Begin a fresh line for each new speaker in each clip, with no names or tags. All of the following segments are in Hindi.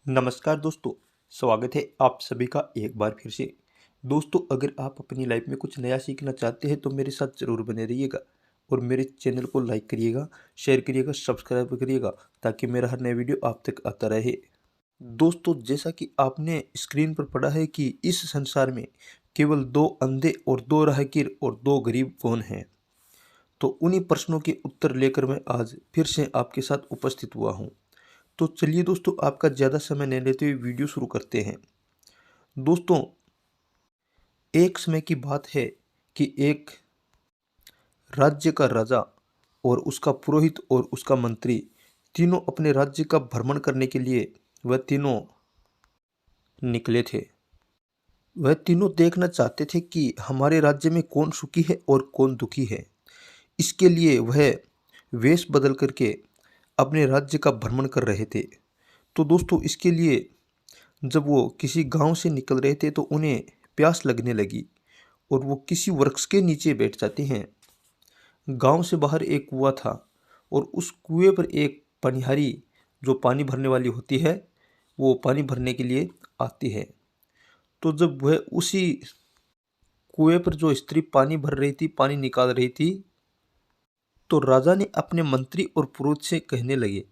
नमस्कार दोस्तों। स्वागत है आप सभी का एक बार फिर से। दोस्तों, अगर आप अपनी लाइफ में कुछ नया सीखना चाहते हैं तो मेरे साथ ज़रूर बने रहिएगा और मेरे चैनल को लाइक करिएगा, शेयर करिएगा, सब्सक्राइब करिएगा ताकि मेरा हर नया वीडियो आप तक आता रहे। दोस्तों, जैसा कि आपने स्क्रीन पर पढ़ा है कि इस संसार में केवल दो अंधे और दो राहगीर और दो गरीब कौन हैं, तो उन्हीं प्रश्नों के उत्तर लेकर मैं आज फिर से आपके साथ उपस्थित हुआ हूँ। तो चलिए दोस्तों, आपका ज़्यादा समय नहीं लेते हुए वीडियो शुरू करते हैं। दोस्तों, एक समय की बात है कि एक राज्य का राजा और उसका पुरोहित और उसका मंत्री तीनों अपने राज्य का भ्रमण करने के लिए वह तीनों निकले थे। वह तीनों देखना चाहते थे कि हमारे राज्य में कौन सुखी है और कौन दुखी है। इसके लिए वह वेश बदल करके अपने राज्य का भ्रमण कर रहे थे। तो दोस्तों, इसके लिए जब वो किसी गांव से निकल रहे थे तो उन्हें प्यास लगने लगी और वो किसी वृक्ष के नीचे बैठ जाते हैं। गांव से बाहर एक कुआं था और उस कुएं पर एक पनिहारी जो पानी भरने वाली होती है, वो पानी भरने के लिए आती है। तो जब वह उसी कुएं पर जो स्त्री पानी भर रही थी, पानी निकाल रही थी, तो राजा ने अपने मंत्री और पुरोहित से कहने लगे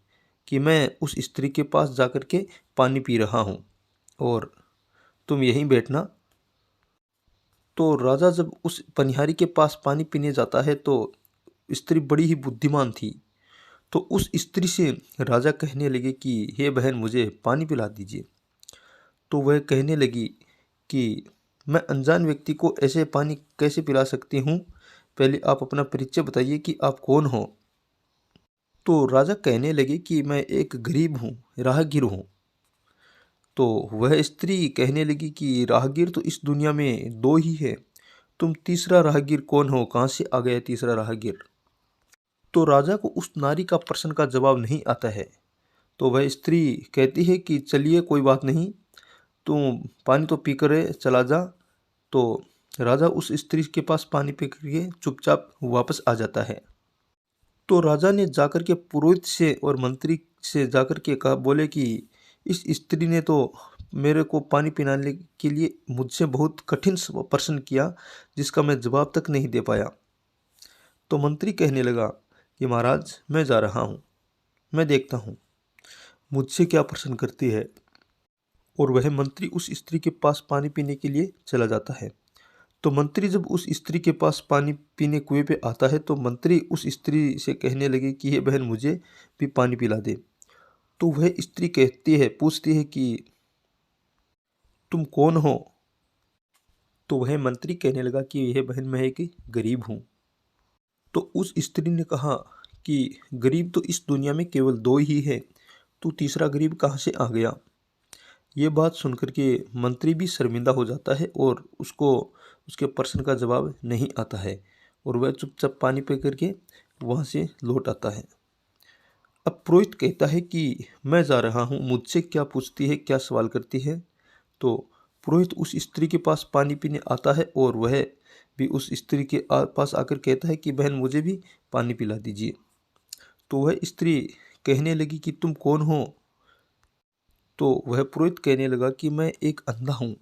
कि मैं उस स्त्री के पास जाकर के पानी पी रहा हूँ और तुम यहीं बैठना। तो राजा जब उस पनिहारी के पास पानी पीने जाता है तो स्त्री बड़ी ही बुद्धिमान थी। तो उस स्त्री से राजा कहने लगे कि हे बहन, मुझे पानी पिला दीजिए। तो वह कहने लगी कि मैं अनजान व्यक्ति को ऐसे पानी कैसे पिला सकती हूँ, पहले आप अपना परिचय बताइए कि आप कौन हो। तो राजा कहने लगे कि मैं एक गरीब हूँ, राहगीर हूँ। तो वह स्त्री कहने लगी कि राहगीर तो इस दुनिया में दो ही है, तुम तीसरा राहगीर कौन हो, कहाँ से आ गया तीसरा राहगीर। तो राजा को उस नारी का प्रश्न का जवाब नहीं आता है। तो वह स्त्री कहती है कि चलिए कोई बात नहीं, तुम पानी तो पी कर चला जा। तो राजा उस स्त्री के पास पानी पी करके चुपचाप वापस आ जाता है। तो राजा ने जाकर के पुरोहित से और मंत्री से जाकर के कहा, बोले कि इस स्त्री ने तो मेरे को पानी पिलाने के लिए मुझसे बहुत कठिन प्रश्न किया जिसका मैं जवाब तक नहीं दे पाया। तो मंत्री कहने लगा कि महाराज, मैं जा रहा हूँ, मैं देखता हूँ मुझसे क्या प्रश्न करती है। और वह मंत्री उस स्त्री के पास पानी पीने के लिए चला जाता है। तो मंत्री जब उस स्त्री के पास पानी पीने कुएं पे आता है तो मंत्री उस स्त्री से कहने लगे कि हे बहन, मुझे भी पानी पिला दे। तो वह स्त्री कहती है, पूछती है कि तुम कौन हो। तो वह मंत्री कहने लगा कि यह बहन, मैं एक गरीब हूँ। तो उस स्त्री ने कहा कि गरीब तो इस दुनिया में केवल दो ही है, तू तीसरा गरीब कहाँ से आ गया। ये बात सुनकर के मंत्री भी शर्मिंदा हो जाता है और उसको उसके प्रश्न का जवाब नहीं आता है और वह चुपचाप पानी पी करके वहाँ से लौट आता है। अब पुरोहित कहता है कि मैं जा रहा हूँ, मुझसे क्या पूछती है, क्या सवाल करती है। तो पुरोहित उस स्त्री के पास पानी पीने आता है और वह भी उस स्त्री के पास आकर कहता है कि बहन, मुझे भी पानी पिला दीजिए। तो वह स्त्री कहने लगी कि तुम कौन हो। तो वह पुरोहित कहने लगा कि मैं एक अंधा हूँ।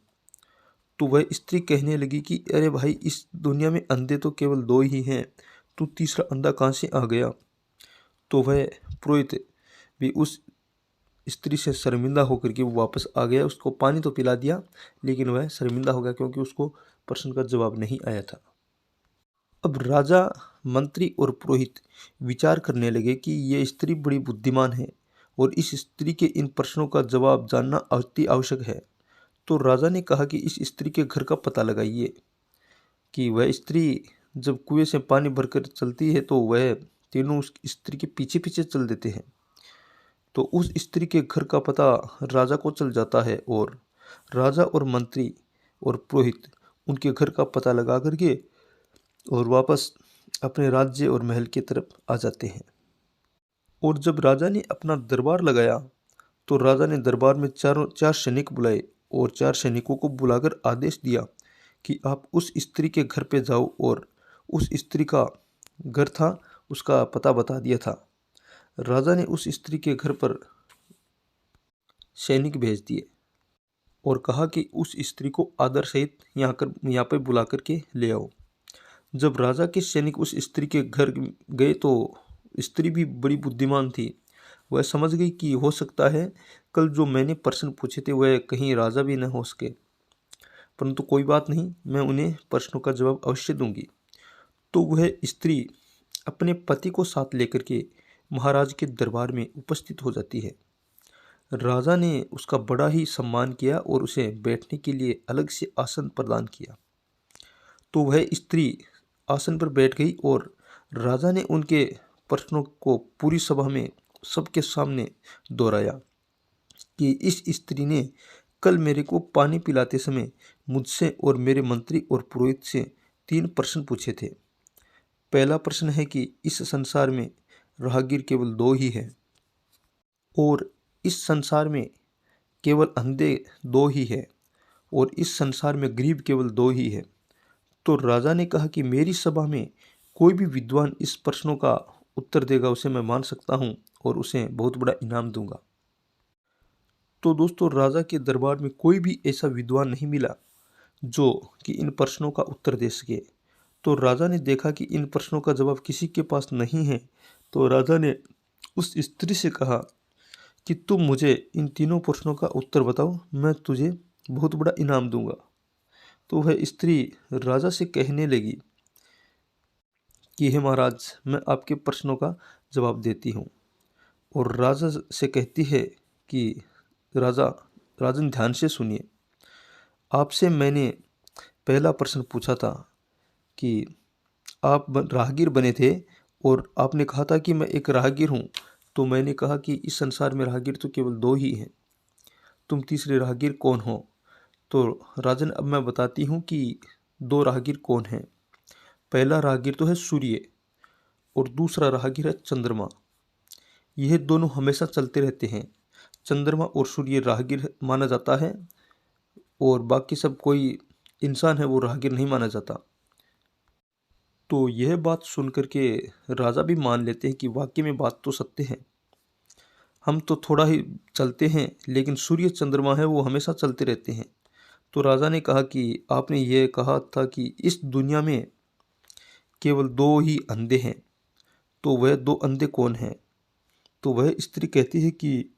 तो वह स्त्री कहने लगी कि अरे भाई, इस दुनिया में अंधे तो केवल दो ही हैं, तू तीसरा अंधा कहाँ से आ गया। तो वह पुरोहित भी उस स्त्री से शर्मिंदा होकर के वो वापस आ गया। उसको पानी तो पिला दिया लेकिन वह शर्मिंदा हो गया क्योंकि उसको प्रश्न का जवाब नहीं आया था। अब राजा, मंत्री और पुरोहित विचार करने लगे कि यह स्त्री बड़ी बुद्धिमान है और इस स्त्री के इन प्रश्नों का जवाब जानना अति आवश्यक है। तो राजा ने कहा कि इस स्त्री के घर का पता लगाइए कि वह स्त्री जब कुएं से पानी भरकर चलती है तो वह तीनों उस स्त्री के पीछे पीछे चल देते हैं। तो उस स्त्री के घर का पता राजा को चल जाता है और राजा और मंत्री और पुरोहित उनके घर का पता लगा करके और वापस अपने राज्य और महल की तरफ आ जाते हैं। और जब राजा ने अपना दरबार लगाया तो राजा ने दरबार में चार सैनिक बुलाए और चार सैनिकों को बुलाकर आदेश दिया कि आप उस स्त्री के घर पे जाओ। और उस स्त्री का घर था, उसका पता बता दिया था। राजा ने उस स्त्री के घर पर सैनिक भेज दिए और कहा कि उस स्त्री को आदर सहित यहाँ पर बुला करके ले आओ। जब राजा के सैनिक उस स्त्री के घर गए तो स्त्री भी बड़ी बुद्धिमान थी। वह समझ गई कि हो सकता है कल जो मैंने प्रश्न पूछे थे वह कहीं राजा भी न हो सके, परंतु कोई बात नहीं, मैं उन्हें प्रश्नों का जवाब अवश्य दूंगी। तो वह स्त्री अपने पति को साथ लेकर के महाराज के दरबार में उपस्थित हो जाती है। राजा ने उसका बड़ा ही सम्मान किया और उसे बैठने के लिए अलग से आसन प्रदान किया। तो वह स्त्री आसन पर बैठ गई और राजा ने उनके प्रश्नों को पूरी सभा में सबके सामने दोहराया कि इस स्त्री ने कल मेरे को पानी पिलाते समय मुझसे और मेरे मंत्री और पुरोहित से 3 प्रश्न पूछे थे। पहला प्रश्न है कि इस संसार में राहगीर केवल 2 ही हैं और इस संसार में केवल अंधे 2 ही है और इस संसार में गरीब केवल 2 ही है। तो राजा ने कहा कि मेरी सभा में कोई भी विद्वान इस प्रश्नों का उत्तर देगा उसे मैं मान सकता हूँ और उसे बहुत बड़ा इनाम दूंगा। तो दोस्तों, राजा के दरबार में कोई भी ऐसा विद्वान नहीं मिला जो कि इन प्रश्नों का उत्तर दे सके। तो राजा ने देखा कि इन प्रश्नों का जवाब किसी के पास नहीं है, तो राजा ने उस स्त्री से कहा कि तुम मुझे इन तीनों प्रश्नों का उत्तर बताओ, मैं तुझे बहुत बड़ा इनाम दूंगा। तो वह स्त्री राजा से कहने लगी कि हे महाराज, मैं आपके प्रश्नों का जवाब देती हूँ। और राजा से कहती है कि राजन ध्यान से सुनिए, आपसे मैंने पहला प्रश्न पूछा था कि आप राहगीर बने थे और आपने कहा था कि मैं एक राहगीर हूँ। तो मैंने कहा कि इस संसार में राहगीर तो केवल 2 ही हैं, तुम तीसरे राहगीर कौन हो? तो राजन, अब मैं बताती हूँ कि 2 राहगीर कौन हैं। पहला राहगीर तो है सूर्य और दूसरा राहगीर है चंद्रमा। यह दोनों हमेशा चलते रहते हैं। चंद्रमा और सूर्य राहगीर माना जाता है और बाकी सब कोई इंसान है वो राहगीर नहीं माना जाता। तो यह बात सुनकर के राजा भी मान लेते हैं कि वाकई में बात तो सत्य है, हम तो थोड़ा ही चलते हैं लेकिन सूर्य चंद्रमा है वो हमेशा चलते रहते हैं। तो राजा ने कहा कि आपने ये कहा था कि इस दुनिया में केवल 2 ही अंधे हैं, तो वह 2 अंधे कौन हैं? तो वह स्त्री कहती है कि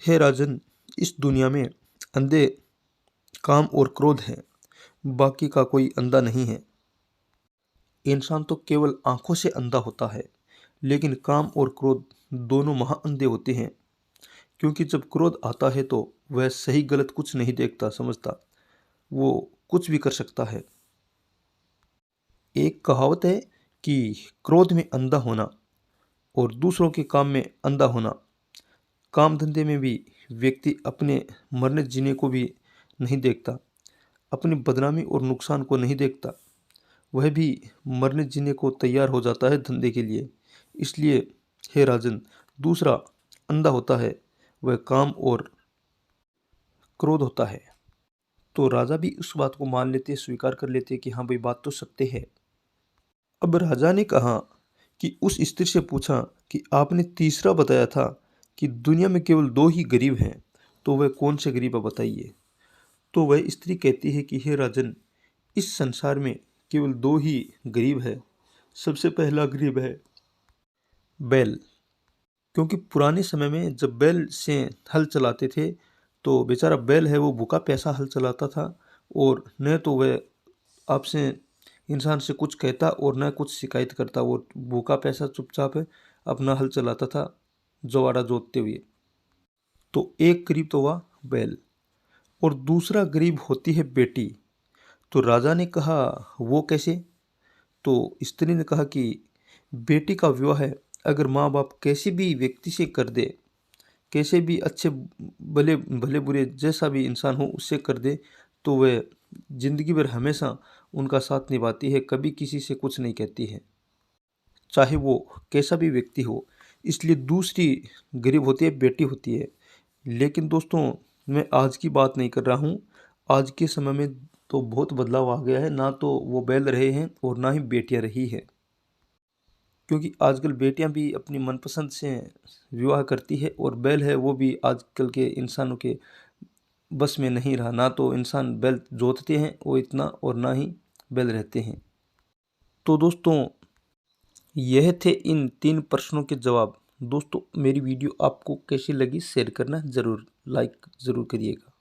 हे राजन, इस दुनिया में अंधे काम और क्रोध हैं, बाकी का कोई अंधा नहीं है। इंसान तो केवल आंखों से अंधा होता है, लेकिन काम और क्रोध दोनों महाअंधे होते हैं, क्योंकि जब क्रोध आता है तो वह सही गलत कुछ नहीं देखता समझता, वो कुछ भी कर सकता है। एक कहावत है कि क्रोध में अंधा होना और दूसरों के काम में अंधा होना। काम धंधे में भी व्यक्ति अपने मरने जीने को भी नहीं देखता, अपनी बदनामी और नुकसान को नहीं देखता, वह भी मरने जीने को तैयार हो जाता है धंधे के लिए। इसलिए हे राजन, दूसरा अंधा होता है, वह काम और क्रोध होता है। तो राजा भी उस बात को मान लेते, स्वीकार कर लेते कि हाँ भाई, बात तो सत्य है। अब राजा ने कहा कि उस स्त्री से पूछा कि आपने तीसरा बताया था कि दुनिया में केवल 2 ही गरीब हैं, तो वह कौन से गरीब है बताइए। तो वह स्त्री कहती है कि हे राजन, इस संसार में केवल 2 ही गरीब है। सबसे पहला गरीब है बैल, क्योंकि पुराने समय में जब बैल से हल चलाते थे तो बेचारा बैल है वो भूखा प्यासा हल चलाता था और न तो वह आपसे इंसान से कुछ कहता और न कुछ शिकायत करता। वो भूखा प्यासा चुपचाप अपना हल चलाता था जवाड़ा जोतते हुए। तो एक गरीब तो हुआ बैल और दूसरा गरीब होती है बेटी। तो राजा ने कहा वो कैसे? तो स्त्री ने कहा कि बेटी का विवाह अगर माँ बाप कैसे भी व्यक्ति से कर दे, कैसे भी अच्छे भले भले बुरे जैसा भी इंसान हो उससे कर दे, तो वह जिंदगी भर हमेशा उनका साथ निभाती है, कभी किसी से कुछ नहीं कहती है, चाहे वो कैसा भी व्यक्ति हो। इसलिए दूसरी गरीब होती है बेटी होती है। लेकिन दोस्तों, मैं आज की बात नहीं कर रहा हूँ। आज के समय में तो बहुत बदलाव आ गया है, ना तो वो बैल रहे हैं और ना ही बेटियां रही है। क्योंकि आजकल बेटियां भी अपनी मनपसंद से विवाह करती है और बैल है वो भी आजकल के इंसानों के बस में नहीं रहा। ना तो इंसान बैल जोतते हैं वो इतना, और ना ही बैल रहते हैं। तो दोस्तों यह थे इन 3 प्रश्नों के जवाब। दोस्तों मेरी वीडियो आपको कैसी लगी शेयर करना ज़रूर, लाइक ज़रूर करिएगा।